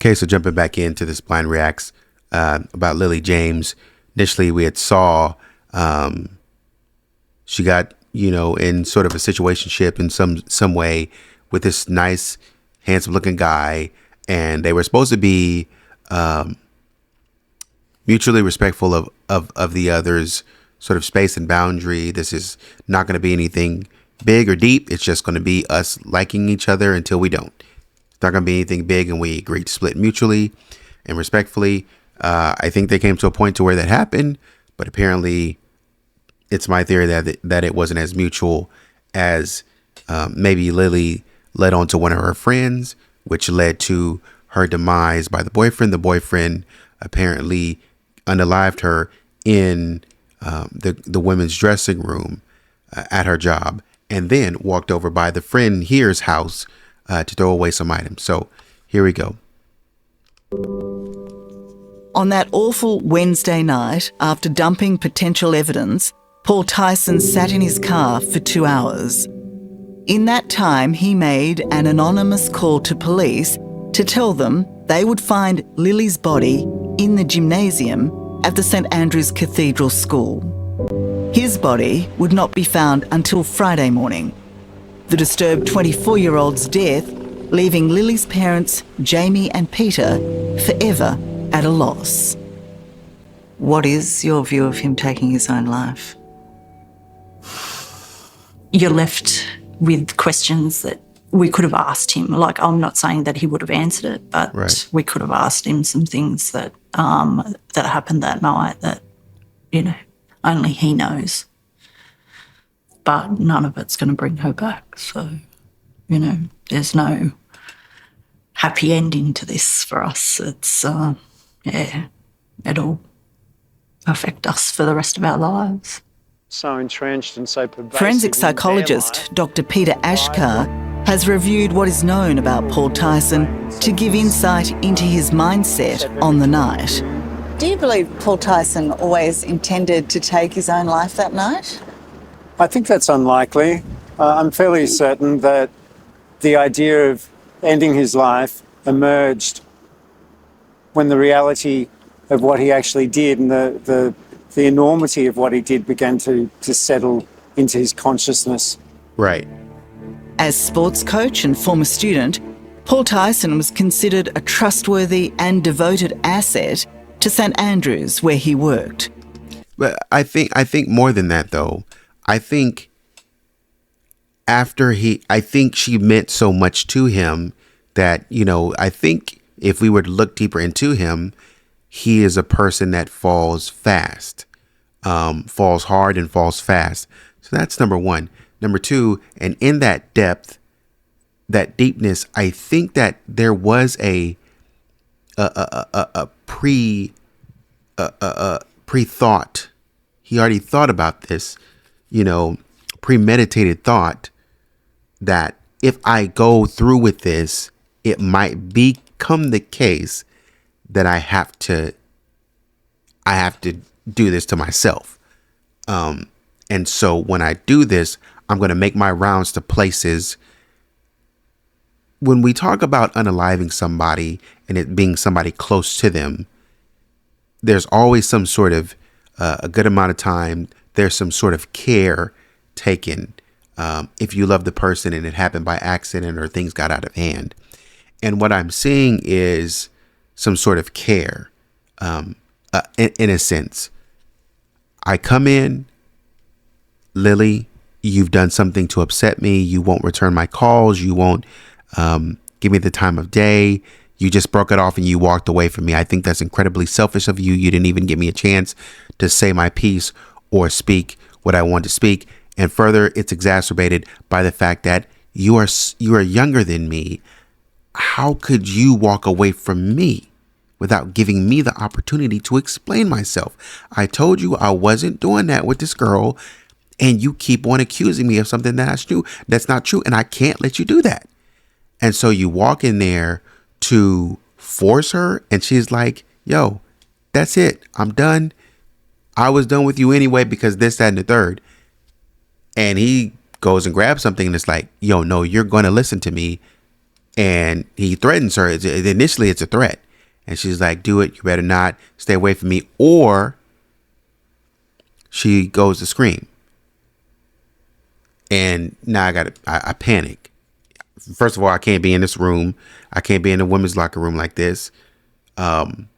Okay, so jumping back into this blind reacts about Lily James. Initially, we had saw she got, in sort of a situationship in some way with this nice, handsome looking guy, and they were supposed to be mutually respectful of the other's sort of space and boundary. This is not going to be anything big or deep. It's just going to be us liking each other until we don't. It's not going to be anything big, and we agreed to split mutually and respectfully. I think they came to a point to where that happened, but apparently it's my theory that it wasn't as mutual as maybe Lily led on to one of her friends, which led to her demise by the boyfriend. The boyfriend apparently unalived her in the women's dressing room at her job, and then walked over by the friend here's house to throw away some items. So here we go. On that awful Wednesday night, after dumping potential evidence, Paul Tyson sat in his car for 2 hours. In that time, he made an anonymous call to police to tell them they would find Lily's body in the gymnasium at the St Andrew's Cathedral School. His body would not be found until Friday morning. The disturbed 24-year-old's death, leaving Lily's parents, Jamie and Peter, forever at a loss. What is your view of him taking his own life? You're left with questions that we could have asked him. Like, I'm not saying that he would have answered it, but right. We could have asked him some things that that happened that night that, only he knows. But none of it's going to bring her back. So, there's no happy ending to this for us. It's, it'll affect us for the rest of our lives. So entrenched and so pervasive. Forensic psychologist Dr. Peter Ashkar has reviewed what is known about Paul Tyson to give insight into his mindset on the night. Do you believe Paul Tyson always intended to take his own life that night? I think that's unlikely. I'm fairly certain that the idea of ending his life emerged when the reality of what he actually did and the enormity of what he did began to settle into his consciousness. Right. As sports coach and former student, Paul Tyson was considered a trustworthy and devoted asset to St Andrews, where he worked. But I think more than that, though. I think she meant so much to him that, I think if we were to look deeper into him, he is a person that falls fast, falls hard and falls fast. So that's number one. Number two, and in that depth, that deepness, I think that there was a pre-thought. He already thought about this, premeditated thought that if I go through with this, it might become the case that I have to do this to myself. And so when I do this, I'm going to make my rounds to places. When we talk about unaliving somebody and it being somebody close to them, there's always some sort of a good amount of time. There's some sort of care taken if you love the person and it happened by accident or things got out of hand. And what I'm seeing is some sort of care, in a sense. I come in, Lily, you've done something to upset me. You won't return my calls. You won't give me the time of day. You just broke it off and you walked away from me. I think that's incredibly selfish of you. You didn't even give me a chance to say my piece or speak what I want to speak. And further, it's exacerbated by the fact that you are younger than me. How could you walk away from me without giving me the opportunity to explain myself? I told you I wasn't doing that with this girl, and you keep on accusing me of something that's not true, and I can't let you do that. And so you walk in there to force her, and she's like, yo, that's it. I'm done. I was done with you anyway because this, that, and the third. And he goes and grabs something and it's like, yo, no, you're going to listen to me. And he threatens her. Initially, it's a threat. And she's like, do it. You better not. Stay away from me. Or she goes to scream. And now I panic. First of all, I can't be in this room. I can't be in a women's locker room like this. And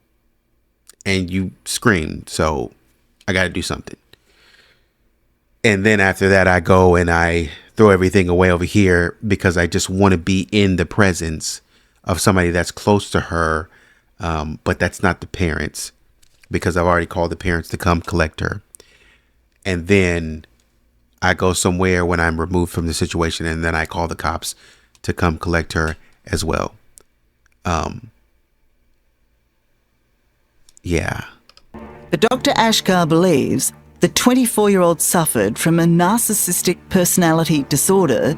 you scream. So I got to do something. And then after that, I go and I throw everything away over here because I just want to be in the presence of somebody that's close to her. But that's not the parents, because I've already called the parents to come collect her. And then I go somewhere when I'm removed from the situation, and then I call the cops to come collect her as well. Yeah. But Dr. Ashkar believes the 24-year-old suffered from a narcissistic personality disorder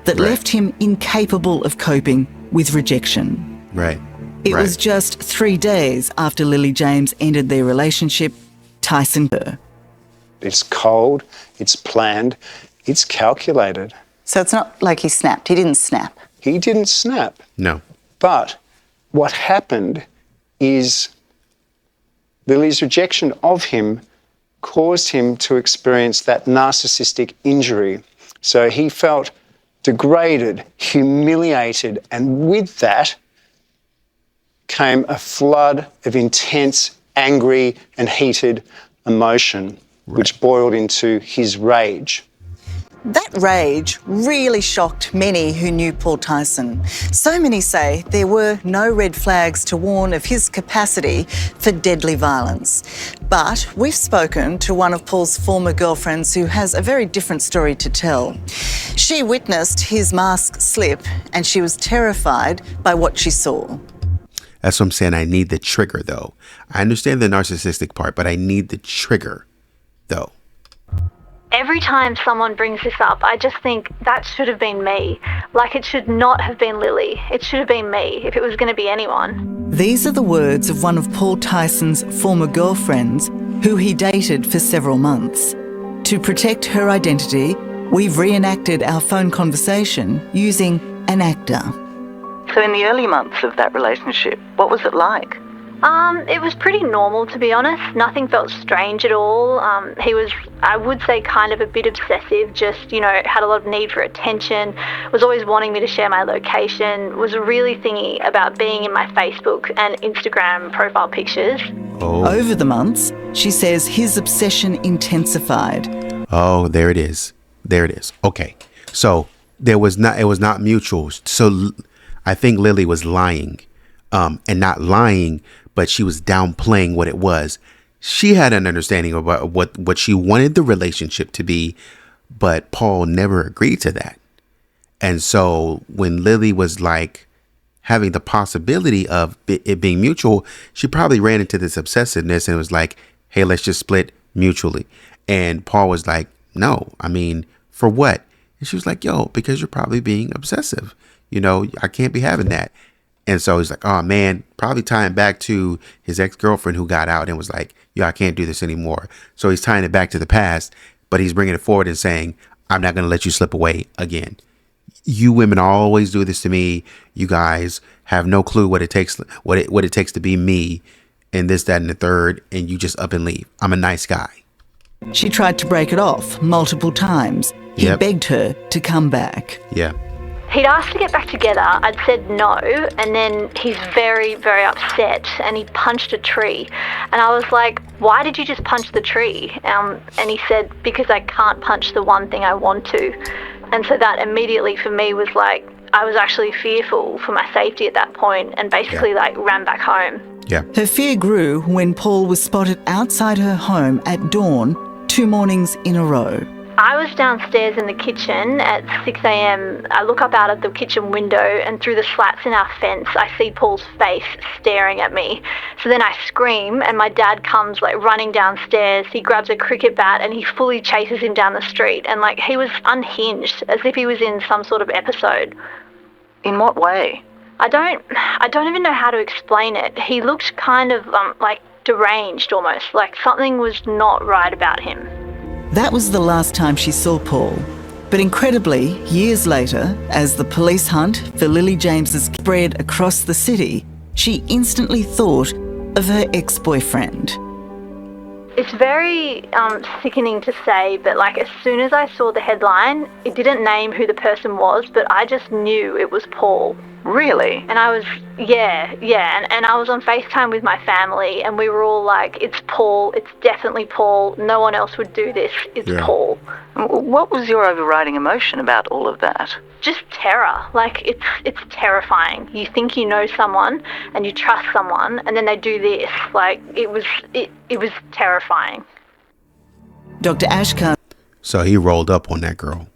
that left him incapable of coping with rejection. Right. It was just 3 days after Lily James ended their relationship, Tyson her. It's cold, it's planned, it's calculated. So it's not like he snapped. He didn't snap. He didn't snap. No. But what happened is Lily's rejection of him caused him to experience that narcissistic injury. So he felt degraded, humiliated, and with that came a flood of intense, angry and heated emotion, which boiled into his rage. That rage really shocked many who knew Paul Tyson. So many say there were no red flags to warn of his capacity for deadly violence. But we've spoken to one of Paul's former girlfriends who has a very different story to tell. She witnessed his mask slip and she was terrified by what she saw. That's what I'm saying. I need the trigger, though. I understand the narcissistic part, but I need the trigger, though. Every time someone brings this up, I just think that should have been me. Like, it should not have been Lily. It should have been me if it was going to be anyone. These are the words of one of Paul Tyson's former girlfriends who he dated for several months. To protect her identity, we've reenacted our phone conversation using an actor. So in the early months of that relationship, what was it like? It was pretty normal, to be honest. Nothing felt strange at all. He was, I would say, kind of a bit obsessive, just, had a lot of need for attention, was always wanting me to share my location, was really thingy about being in my Facebook and Instagram profile pictures. Oh. Over the months, she says his obsession intensified. Oh, there it is. There it is. Okay. So it was not mutual. So I think Lily was lying, and not lying, but she was downplaying what it was. She had an understanding about what she wanted the relationship to be, but Paul never agreed to that. And so when Lily was like having the possibility of it being mutual, she probably ran into this obsessiveness and was like, hey, let's just split mutually. And Paul was like, no, I mean, for what? And she was like, yo, because you're probably being obsessive. I can't be having that. And so he's like, oh, man, probably tying back to his ex-girlfriend who got out and was like, yo, I can't do this anymore. So he's tying it back to the past, but he's bringing it forward and saying, I'm not going to let you slip away again. You women always do this to me. You guys have no clue what it takes to be me and this, that, and the third. And you just up and leave. I'm a nice guy. She tried to break it off multiple times. He begged her to come back. Yeah. He'd asked to get back together. I'd said no, and then he's very, very upset, and he punched a tree. And I was like, why did you just punch the tree? And he said, because I can't punch the one thing I want to. And so that immediately for me was like, I was actually fearful for my safety at that point, and basically ran back home. Yeah. Her fear grew when Paul was spotted outside her home at dawn 2 mornings in a row. I was downstairs in the kitchen at 6 a.m. I look up out of the kitchen window, and through the slats in our fence, I see Paul's face staring at me. So then I scream, and my dad comes running downstairs. He grabs a cricket bat and he fully chases him down the street. And he was unhinged, as if he was in some sort of episode. In what way? I don't even know how to explain it. He looked kind of deranged almost, like something was not right about him. That was the last time she saw Paul. But incredibly, years later, as the police hunt for Lily James's spread across the city, she instantly thought of her ex-boyfriend. It's very sickening to say, but like as soon as I saw the headline, it didn't name who the person was, but I just knew it was Paul. Really? And I was, and I was on FaceTime with my family, and we were all like, it's Paul, it's definitely Paul, no one else would do this, it's Paul. What was your overriding emotion about all of that? Just terror. Like, it's terrifying. You think you know someone, and you trust someone, and then they do this. Like, it was terrifying. Dr. Ashkar. So he rolled up on that girl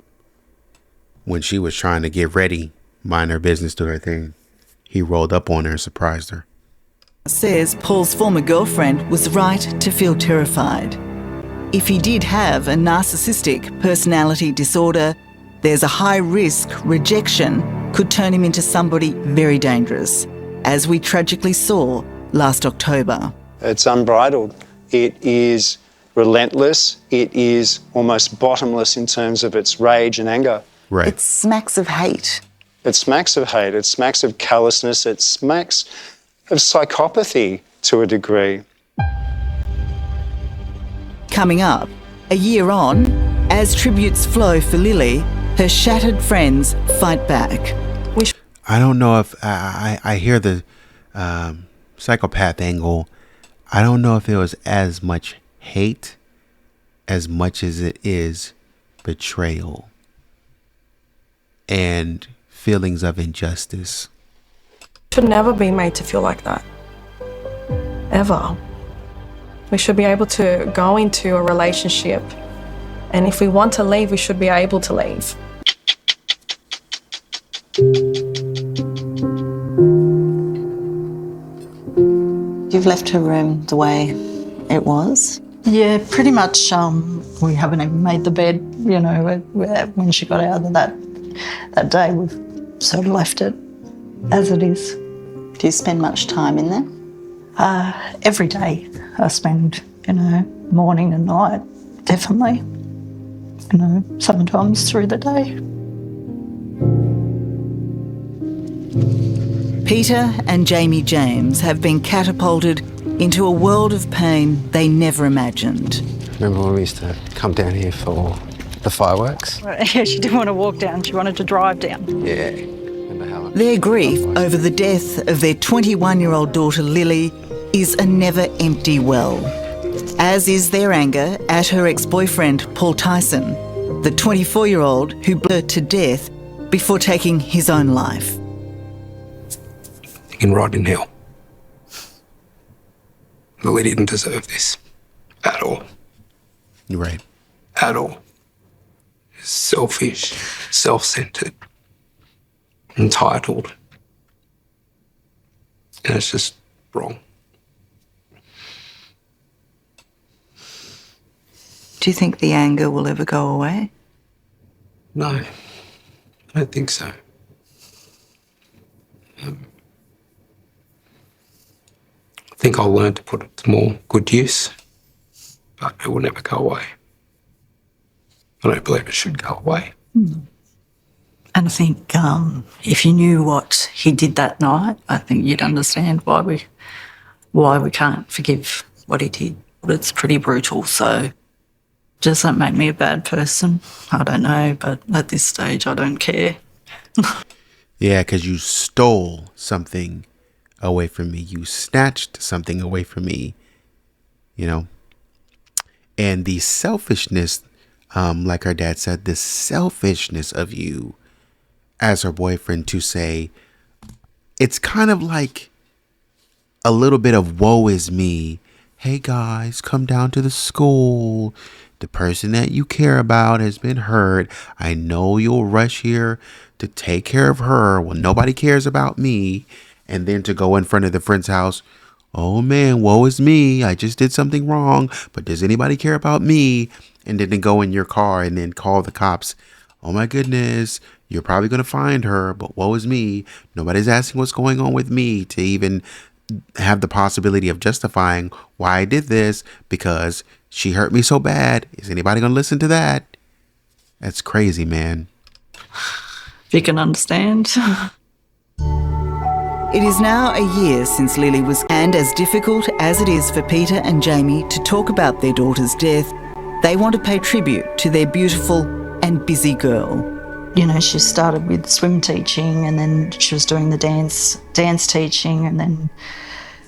when she was trying to get ready, mind her business, do her thing. He rolled up on her and surprised her. Says Paul's former girlfriend was right to feel terrified. If he did have a narcissistic personality disorder, there's a high risk rejection could turn him into somebody very dangerous, as we tragically saw last October. It's unbridled. It is relentless. It is almost bottomless in terms of its rage and anger. Right. It smacks of hate. It smacks of hate. It smacks of callousness. It smacks of psychopathy to a degree. Coming up, a year on, as tributes flow for Lily, her shattered friends fight back. I don't know if I hear the psychopath angle. I don't know if it was as much hate as much as it is betrayal and feelings of injustice. Should never be made to feel like that. Ever. We should be able to go into a relationship, and if we want to leave, we should be able to leave. You've left her room the way it was? Yeah, pretty much. We haven't even made the bed, you know, when she got out of that day. We've sort of left it as it is. Do you spend much time in there? Every day I spend, morning and night, definitely. Sometimes through the day. Peter and Jamie James have been catapulted into a world of pain they never imagined. Remember when we used to come down here for the fireworks? Yeah, she didn't want to walk down, she wanted to drive down. Yeah. Remember how Their grief over the death of their 21-year-old daughter Lily is a never-empty well, as is their anger at her ex-boyfriend Paul Tyson, the 24-year-old who blew her to death before taking his own life. You can rot in hell. Lily didn't deserve this. At all. You're right. At all. Selfish, self-centered, entitled. And it's just wrong. Do you think the anger will ever go away? No, I don't think so. I think I'll learn to put it to more good use, but it will never go away. I don't believe it should go away. And I think if you knew what he did that night, I think you'd understand why we can't forgive what he did. It's pretty brutal, so does that make me a bad person? I don't know, but at this stage I don't care. Yeah, because you stole something away from me. You snatched something away from me, And the selfishness, like her dad said, the selfishness of you as her boyfriend to say, it's kind of like a little bit of woe is me. Hey guys, come down to the school. The person that you care about has been hurt. I know you'll rush here to take care of her. Well, nobody cares about me. And then to go in front of the friend's house. Oh man, woe is me. I just did something wrong. But does anybody care about me? And then to go in your car and then call the cops. Oh my goodness, you're probably going to find her. But woe is me. Nobody's asking what's going on with me to even have the possibility of justifying why I did this because she hurt me so bad. Is anybody going to listen to that? That's crazy, man. If you can understand. It is now a year since Lily was, and as difficult as it is for Peter and Jamie to talk about their daughter's death, they want to pay tribute to their beautiful and busy girl. You know, she started with swim teaching, and then she was doing the dance teaching, and then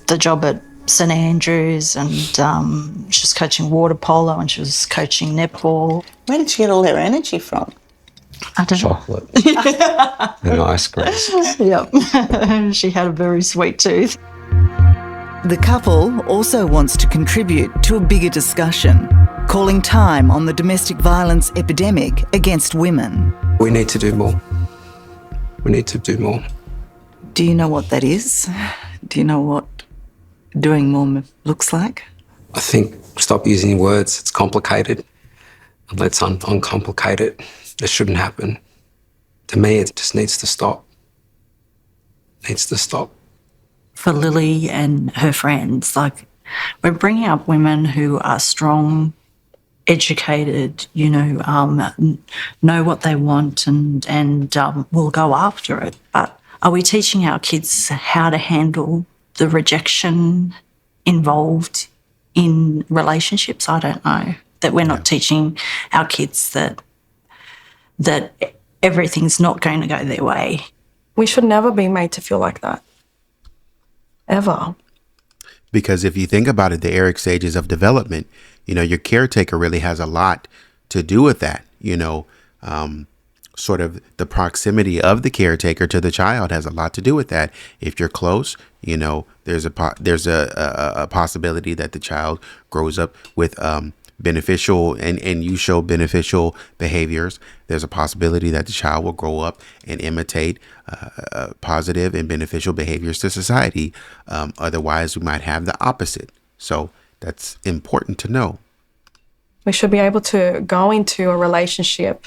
the job at St Andrews, and she was coaching water polo, and she was coaching netball. Where did she get all her energy from? I don't know. Chocolate and ice cream. Yep. She had a very sweet tooth. The couple also wants to contribute to a bigger discussion, calling time on the domestic violence epidemic against women. We need to do more. We need to do more. Do you know what that is? Do you know what doing more looks like? I think stop using words. It's complicated. Let's uncomplicate it. It shouldn't happen. To me, it just needs to stop. Needs to stop. For Lily and her friends, like, we're bringing up women who are strong, educated, you know what they want and will go after it. But are we teaching our kids how to handle the rejection involved in relationships? I don't know. That we're not teaching our kids that everything's not going to go their way. We should never be made to feel like that. Ever. Because if you think about it, the Eric stages of development, your caretaker really has a lot to do with that. Sort of the proximity of the caretaker to the child has a lot to do with that. If you're close, there's a possibility that the child grows up with beneficial and you show beneficial behaviors. There's a possibility that the child will grow up and imitate positive and beneficial behaviors to society. Otherwise, we might have the opposite. So that's important to know. We should be able to go into a relationship,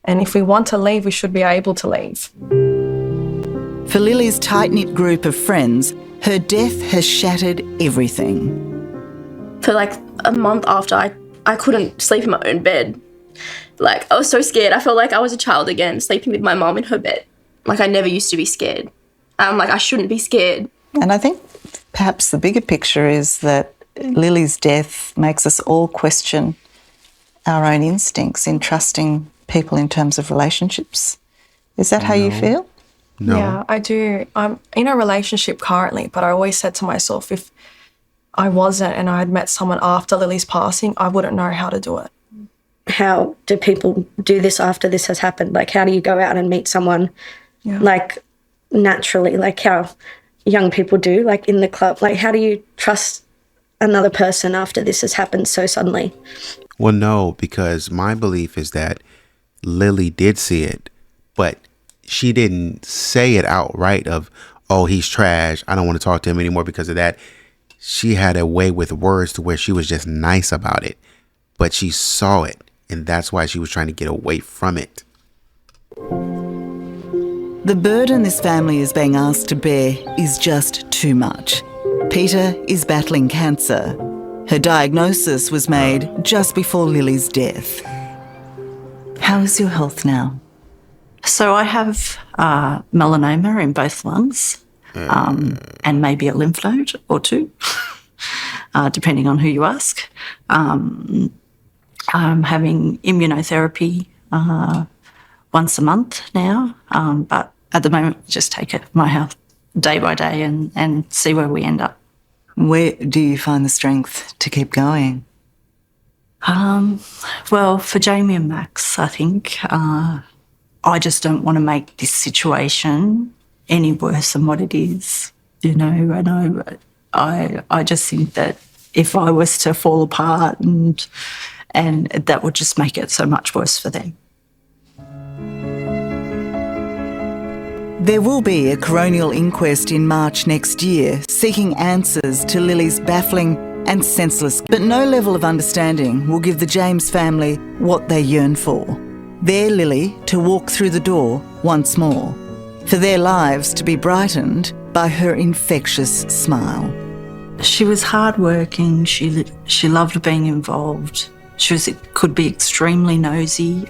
and if we want to leave, we should be able to leave. For Lily's tight-knit group of friends, her death has shattered everything. For like a month after, I couldn't sleep in my own bed. Like, I was so scared. I felt like I was a child again, sleeping with my mum in her bed. Like, I never used to be scared. I'm like, I shouldn't be scared. And I think perhaps the bigger picture is that Lily's death makes us all question our own instincts in trusting people in terms of relationships. Is that how you feel? No. Yeah, I do. I'm in a relationship currently, but I always said to myself, if I wasn't and I had met someone after Lily's passing, I wouldn't know how to do it. How do people do this after this has happened? Like, how do you go out and meet someone, like, naturally, like how young people do, like in the club? Like, how do you trust another person after this has happened so suddenly? Well, no, because my belief is that Lily did see it, but she didn't say it outright of, oh, he's trash, I don't want to talk to him anymore because of that. She had a way with words to where she was just nice about it, but she saw it, and that's why she was trying to get away from it. The burden this family is being asked to bear is just too much. Peter is battling cancer. Her diagnosis was made just before Lily's death. How is your health now? So I have melanoma in both lungs and maybe a lymph node or two, depending on who you ask. I'm having immunotherapy once a month now, but at the moment, just take it my health day by day and see where we end up. Where do you find the strength to keep going? Well, for Jamie and Max, I think I just don't want to make this situation any worse than what it is. And I just think that if I was to fall apart and that would just make it so much worse for them. There will be a coronial inquest in March next year seeking answers to Lily's baffling and senseless, but no level of understanding will give the James family what they yearn for. Their Lily to walk through the door once more, for their lives to be brightened by her infectious smile. She was hardworking, she loved being involved, could be extremely nosy,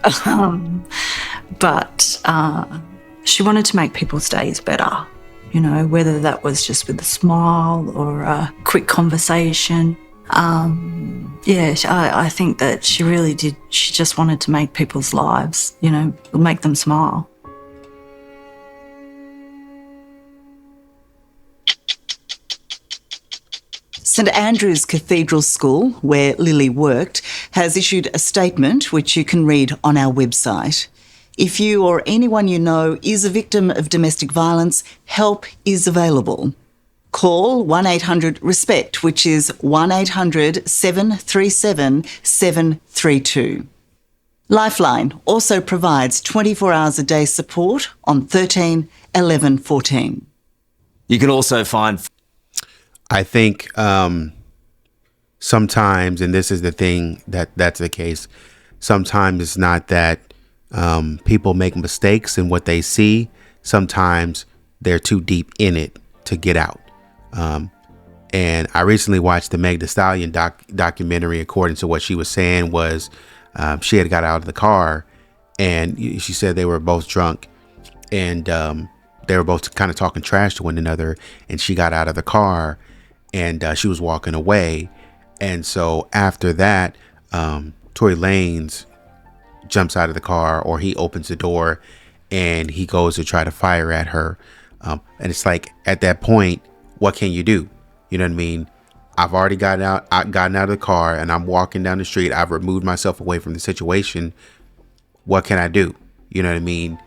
but she wanted to make people's days better, you know, whether that was just with a smile or a quick conversation. I think that she really did. She just wanted to make people's lives, you know, make them smile. St Andrew's Cathedral School, where Lily worked, has issued a statement which you can read on our website. If you or anyone you know is a victim of domestic violence, help is available. Call 1-800-RESPECT, which is 1-800-737-732. Lifeline also provides 24 hours a day support on 13 11 14. You can also find... I think sometimes, and this is the thing that's the case, sometimes it's not that people make mistakes in what they see. Sometimes they're too deep in it to get out. And I recently watched the Meg Thee Stallion documentary. According to what she was saying was she had got out of the car, and she said they were both drunk, and they were both kind of talking trash to one another, and she got out of the car and she was walking away. And so after that, Tory Lanez jumps out of the car, or he opens the door and he goes to try to fire at her. And it's like, at that point, what can you do? You know what I mean? I've already gotten out of the car and I'm walking down the street. I've removed myself away from the situation. What can I do? You know what I mean?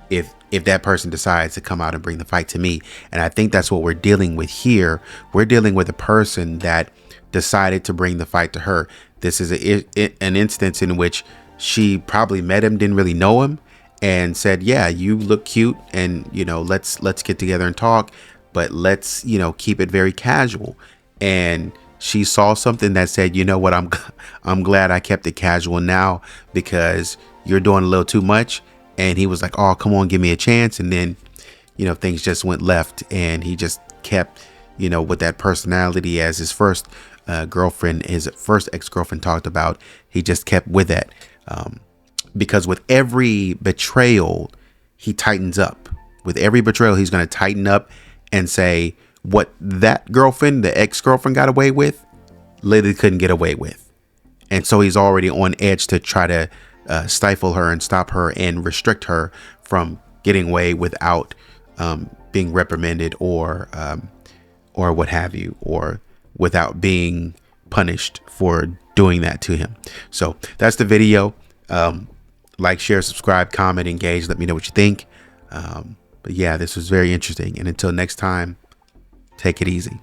If that person decides to come out and bring the fight to me. And I think that's what we're dealing with here. We're dealing with a person that decided to bring the fight to her. This is an instance in which she probably met him, didn't really know him, and said, yeah, you look cute, and, you know, let's get together and talk, but let's, you know, keep it very casual. And she saw something that said, you know what, I'm glad I kept it casual now, because you're doing a little too much. And he was like, oh, come on, give me a chance. And then, you know, things just went left, and he just kept, you know, with that personality as his first girlfriend, his first ex-girlfriend talked about. He just kept with that, because with every betrayal, he tightens up. With every betrayal, he's going to tighten up and say, what that girlfriend, the ex-girlfriend, got away with, Lily couldn't get away with. And so he's already on edge to try to stifle her and stop her and restrict her from getting away without being reprimanded or what have you, or without being punished for doing that to him. So that's the video. Like, share, subscribe, comment, engage. Let me know what you think. But yeah, this was very interesting. And until next time, take it easy.